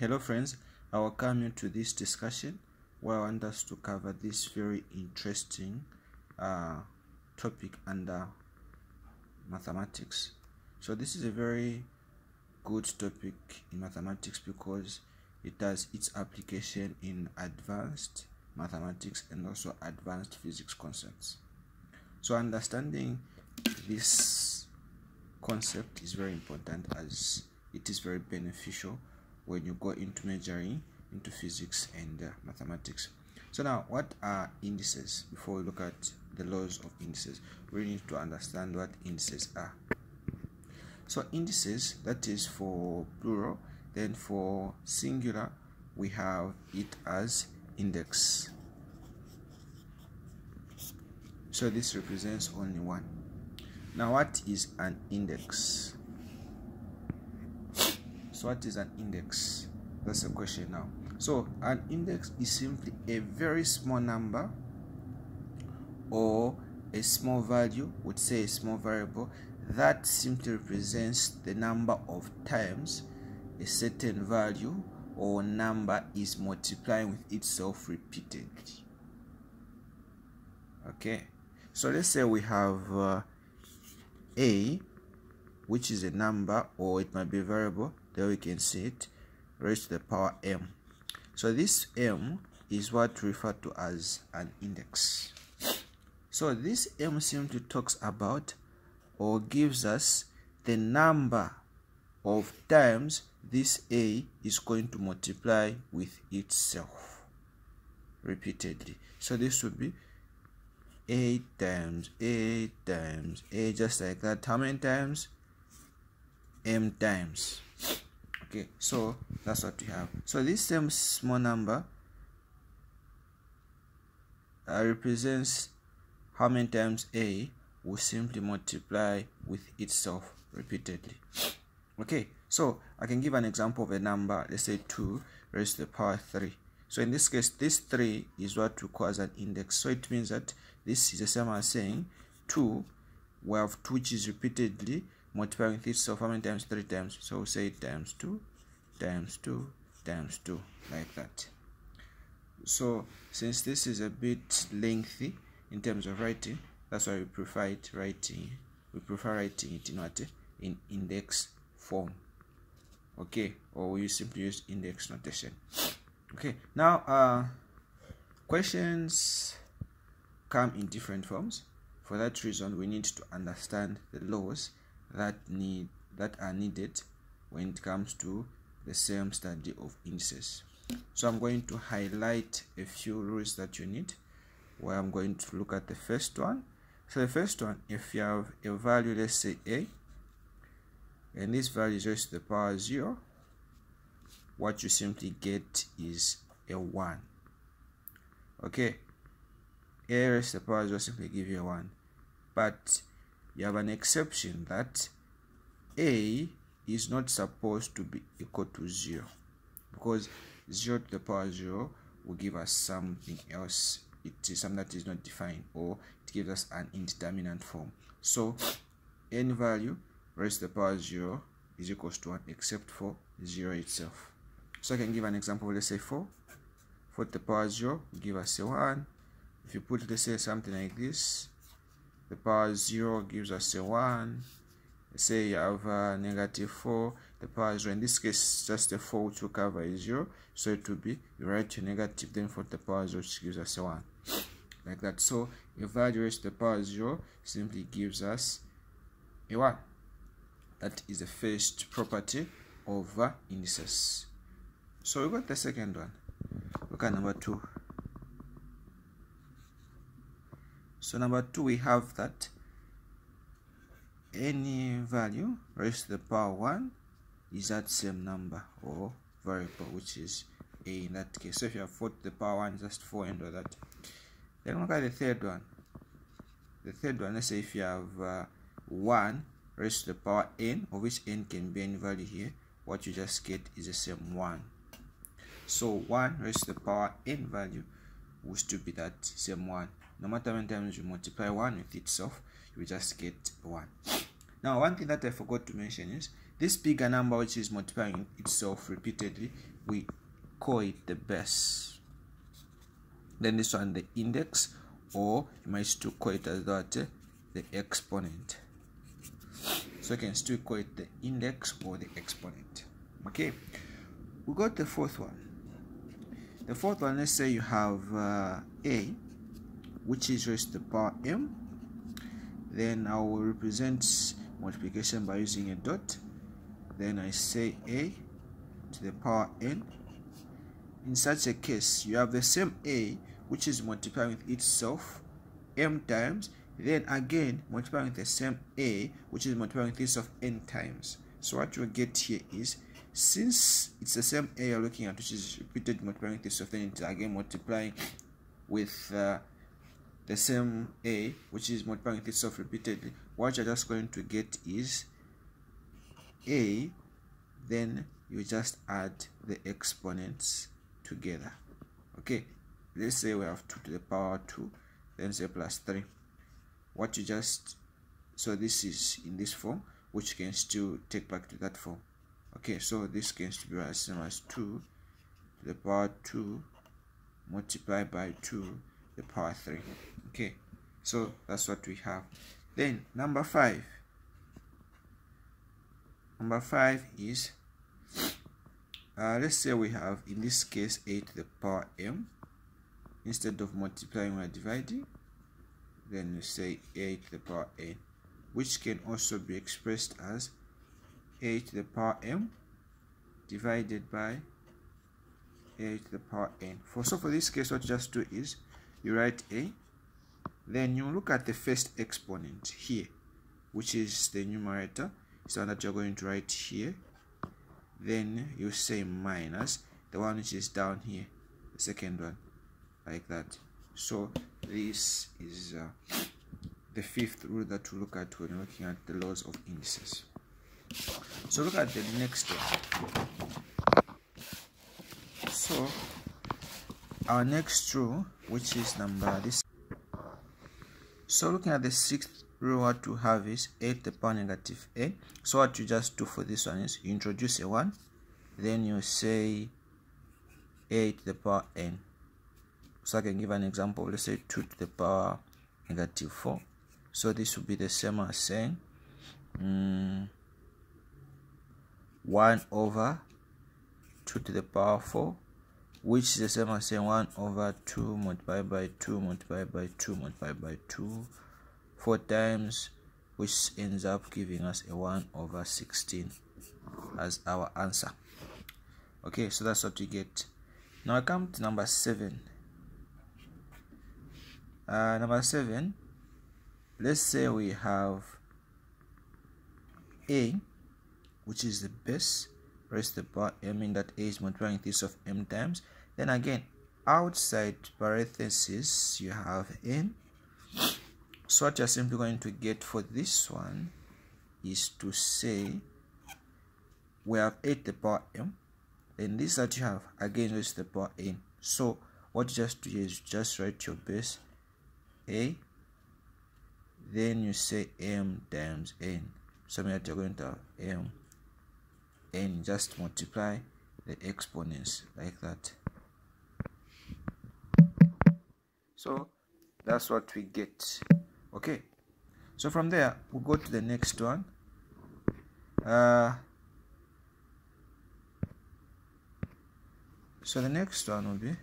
Hello friends, I welcome you to this discussion where I want us to cover this very interesting topic under mathematics. So this is a very good topic in mathematics because it has its application in advanced mathematics and also advanced physics concepts. So understanding this concept is very important as it is very beneficial when you go into majoring into physics and mathematics. So now, what are indices? Before we look at the laws of indices, we need to understand what indices are. So indices, that is for plural. Then for singular, we have it as index. So this represents only one. Now what is an index? So what is an index? That's the question now. So an index is simply a very small number or a small value, would say a small variable, that simply represents the number of times a certain value or number is multiplying with itself repeatedly. Okay, so let's say we have a, which is a number or it might be a variable. There we can see it raised to the power m. So this m is what we refer to as an index. So this m simply talks about or gives us the number of times this a is going to multiply with itself repeatedly. So this would be a times a times a, just like that. How many times? M times. Okay, so that's what we have. So this same small number represents how many times a will simply multiply with itself repeatedly. Okay, so I can give an example of a number. Let's say 2 raised to the power 3. So in this case, this 3 is what we call as an index. So it means that this is the same as saying 2, we have 2 which is repeatedly multiplying with itself how many times? 3 times. So we'll say times 2 times 2 times 2, like that. So since this is a bit lengthy in terms of writing, that's why we prefer writing it in what? In index form. Okay, or we simply use index notation. Okay, now questions come in different forms. For that reason, we need to understand the laws that are needed when it comes to the same study of indices. So I'm going to highlight a few rules that you need, where I'm going to look at the first one. So the first one, if you have a value, let's say a, and this value is raised to the power 0, what you simply get is a 1. Okay, a raised to the power 0 simply give you a 1, but you have an exception that a is not supposed to be equal to 0, because 0 to the power 0 will give us something else. It is something that is not defined, or it gives us an indeterminate form. So any value raised to the power 0 is equals to 1 except for 0 itself. So I can give an example. Let's say 4 to the power 0 will give us a 1. If you put, let's say, something like this, the power 0 gives us a 1. Let's say you have negative 4, the power 0. In this case, just the 4 which will cover is 0. So it will be, you write your negative, then 4 to the power 0, which gives us a 1. Like that. So a value raised to the power 0 simply gives us a 1. That is the first property of indices. So we got the second one. Look at number 2. So number 2, we have that any value raised to the power 1 is that same number or variable, which is a in that case. So if you have 4 to the power 1, just 4 and all that. Then look at the third one. The third one, let's say if you have 1 raised to the power n, of which n can be any value here, what you just get is the same 1. So 1 raised to the power n value will still be that same 1. No matter how many times you multiply 1 with itself, you just get 1. Now, one thing that I forgot to mention is This bigger number which is multiplying itself repeatedly, we call it the base. Then this one the index, or you might still call it as that the exponent. So you can still call it the index or the exponent. Okay, we got the fourth one. The fourth one, let's say you have a, which is raised to the power m. Then I will represent multiplication by using a dot. Then I say a to the power n. In such a case, you have the same a which is multiplying with itself m times, then again multiplying with the same a which is multiplying with itself n times. So what you get here is, since it's the same a you're looking at, which is repeated multiplying with itself, then it's again multiplying with the same a which is multiplying with itself repeatedly. What you're just going to get is a, then you just add the exponents together. Okay, let's say we have 2 to the power 2, then say plus 3. What you just, so this is in this form, which you can still take back to that form. Okay, so this can still be as same as 2 to the power 2 multiplied by 2 to the power 3. Okay, so that's what we have. Then number 5. Number 5 is, let's say we have, in this case, a to the power m. Instead of multiplying, we are dividing. Then you say a to the power n, which can also be expressed as a to the power m divided by a to the power n. So for this case, what you just do is you write a, then you look at the first exponent here, which is the numerator, so that you're going to write here. Then you say minus the one which is down here, the second one, like that. So this is the fifth rule that we look at when looking at the laws of indices. So look at the next one. So our next rule, which is number this. So looking at the sixth rule, what we have is a to the power negative a. So what you just do for this one is you introduce a 1, then you say a to the power n. So I can give an example. Let's say 2 to the power negative 4. So this will be the same as saying 1 over 2 to the power 4, which is the same as saying 1 over 2 multiplied by 2 multiplied by 2 multiplied by 2 4 times, which ends up giving us a 1 over 16 as our answer. Okay, so that's what we get. Now I come to number 7. Number 7, let's say we have a, which is the base raised to the power m, meaning that a is multiplying this of m times. Then again, outside parentheses you have n. So what you're simply going to get for this one is to say we have a to the power m, and this that you have again raised to the power n. So what you just do is just write your base a, then you say m times n. So that you're going to have m, and just multiply the exponents like that. So that's what we get. Okay, so from there we'll go to the next one. So the next one will be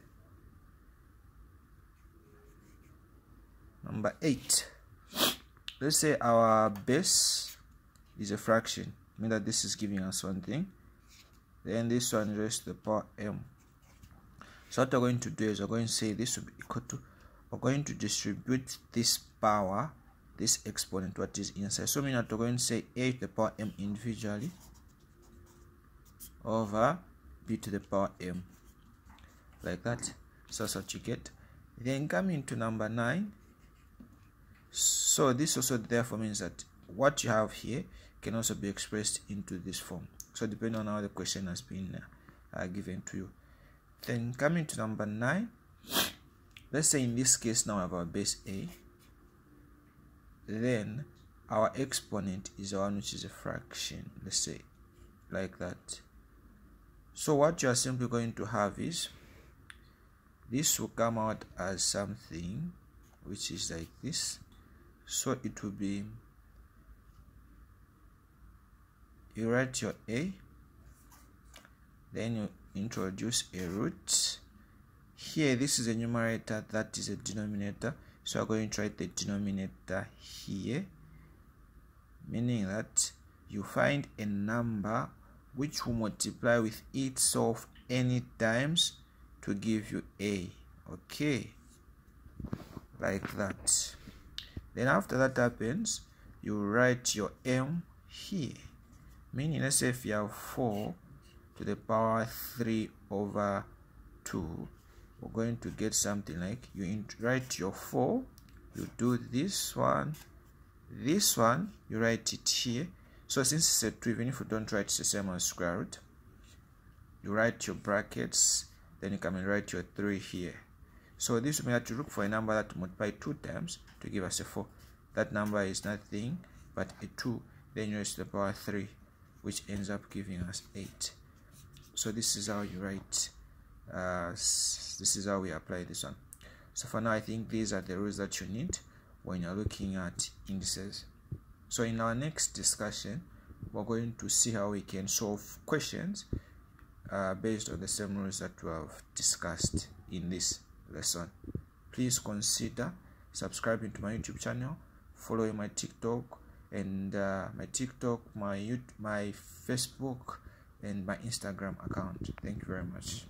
number 8. Let's say our base is a fraction, meaning that this is giving us one thing, then this one raised to the power m. So what we're going to do is we're going to say this will be equal to, we're going to distribute this power, this exponent, what is inside. So meaning that we're going to say a to the power m individually over b to the power m, like that. So that's what you get. Then coming to number 9. So this also therefore means that what you have here can also be expressed into this form. So depending on how the question has been given to you. Then coming to number 9, let's say in this case now we have our base a, then our exponent is the one which is a fraction. Let's say like that. So what you are simply going to have is, this will come out as something which is like this. So it will be, you write your a, then you introduce a root. Here, this is a numerator, that is a denominator, so I'm going to write the denominator here, meaning that you find a number which will multiply with itself any times to give you a, okay, like that. Then after that happens, you write your m here, meaning, let's say if you have 4 to the power 3 over 2, we're going to get something like, you write your 4, you do this one, you write it here. So since it's a 2, even if you don't write, it's the same as square root. You write your brackets, then you come and write your 3 here. So this will mean that you look for a number that multiply 2 times to give us a 4. That number is nothing but a 2, then you raise to the power 3, which ends up giving us 8. So this is how you write, this is how we apply this one. So for now, I think these are the rules that you need when you're looking at indices. So in our next discussion, we're going to see how we can solve questions based on the same rules that we have discussed in this lesson. Please consider subscribing to my YouTube channel, following my TikTok, and my Facebook, and my Instagram account. Thank you very much.